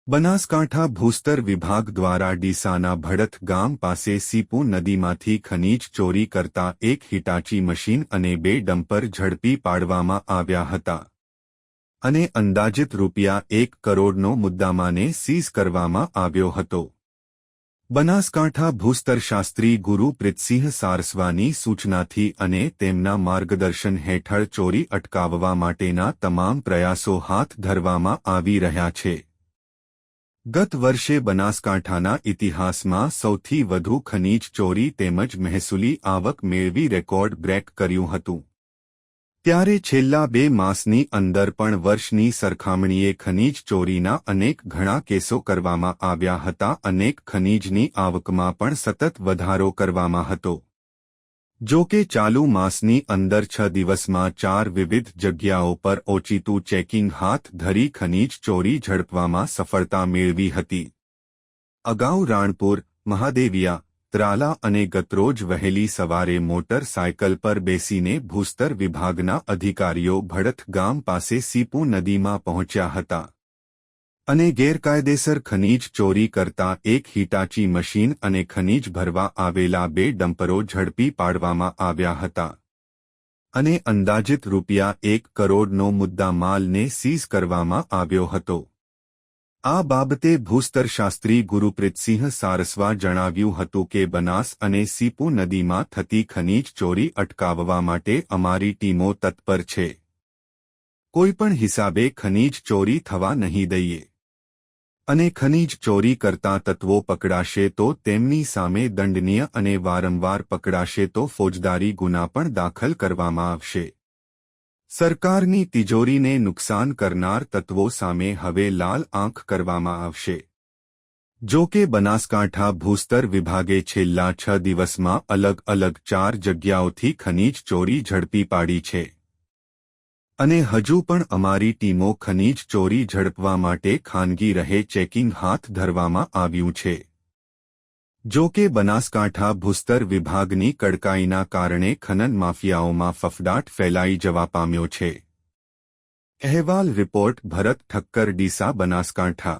બનાસકાંઠા ભૂસ્તર વિભાગ દ્વારા ડીસાના ભડથ ગામ પાસે સીપુ નદીમાંથી ખનીજ ચોરી કરતા એક હિટાચી મશીન અને 2 ડમ્પર ઝડપી પાડવામાં આવ્યા હતા અને અંદાજિત ₹1 કરોડનો મુદ્દામાને સીઝ કરવામાં આવ્યો હતો। બનાસકાંઠા ભૂસ્તરશાસ્ત્રી ગુરુપ્રીતસિંહ સારસ્વાની સૂચનાથી અને તેમના માર્ગદર્શન હેઠળ ચોરી અટકાવવા માટેના તમામ પ્રયાસો હાથ ધરવામાં આવી રહ્યા છે। ગત વર્ષે બનાસકાંઠાના ઇતિહાસમાં સૌથી વધુ ખનીજ ચોરી તેમજ મહેસૂલી આવક મેળવી રેકોર્ડ બ્રેક કર્યું હતું। ત્યારે છેલ્લા 2 માસની અંદર પણ વર્ષની સરખામણીએ ખનીજ ચોરીના અનેક ઘણા કેસો કરવામાં આવ્યા હતા। અનેક ખનીજની આવકમાં પણ સતત વધારો કરવામાં હતો। જો કે ચાલુ માસની અંદર 6 દિવસમાં 4 વિવિધ જગ્યાઓ પર ઓચિતું ચેકિંગ હાથ ધરી ખનીજ ચોરી ઝડપવામાં સફળતા મેળવી હતી। અગાઉ રાણપુર, મહાદેવિયા, ત્રાલા અને ગતરોજ વહેલી સવારે મોટર સાયકલ પર બેસીને ભૂસ્તર વિભાગના અધિકારીઓ ભડથ ગામ પાસે સીપુ નદીમાં પહોંચ્યા હતા અને ગેરકાયદેસર ખનીજ ચોરી કરતા એક હિટાચી મશીન અને ખનીજ ભરવા આવેલા 2 ડમ્પરો ઝડપી પાડવામાં આવ્યા હતા અને અંદાજિત ₹1 કરોડનો મુદ્દા માલને સીઝ કરવામાં આવ્યો હતો। આ બાબતે ભૂસ્તરશાસ્ત્રી ગુરુપ્રીતસિંહ સારસ્વા જણાવ્યું હતું કે બનાસ અને સીપુ નદીમાં થતી ખનીજ ચોરી અટકાવવા માટે અમારી ટીમો તત્પર છે। કોઈપણ હિસાબે ખનીજ ચોરી થવા નહીં દઈએ અને ખનીજ ચોરી કરતા તત્વો પકડાશે તો તેમની સામે દંડનીય અને વારંવાર પકડાશે તો ફોજદારી ગુના પણ દાખલ કરવામાં આવશે। સરકારની તિજોરીને નુકસાન કરનાર તત્વો સામે હવે લાલ આંખ કરવામાં આવશે। જો કે બનાસકાંઠા ભૂસ્તર વિભાગે છેલ્લા 6 દિવસમાં અલગ અલગ 4 જગ્યાઓથી ખનીજ ચોરી ઝડપી પાડી છે અને હજુ પણ અમારી ટીમો ખનીજ ચોરી ઝડપવા માટે ખાનગી રહે ચેકિંગ હાથ ધરવામાં આવ્યું છે। જો કે બનાસકાંઠા ભૂસ્તર વિભાગની કડકાઈના કારણે ખનન માફિયાઓમાં ફફડાટ ફેલાઈ જવા પામ્યો છે। અહેવાલ રિપોર્ટ ભરત ઠક્કર, ડીસા, બનાસકાંઠા।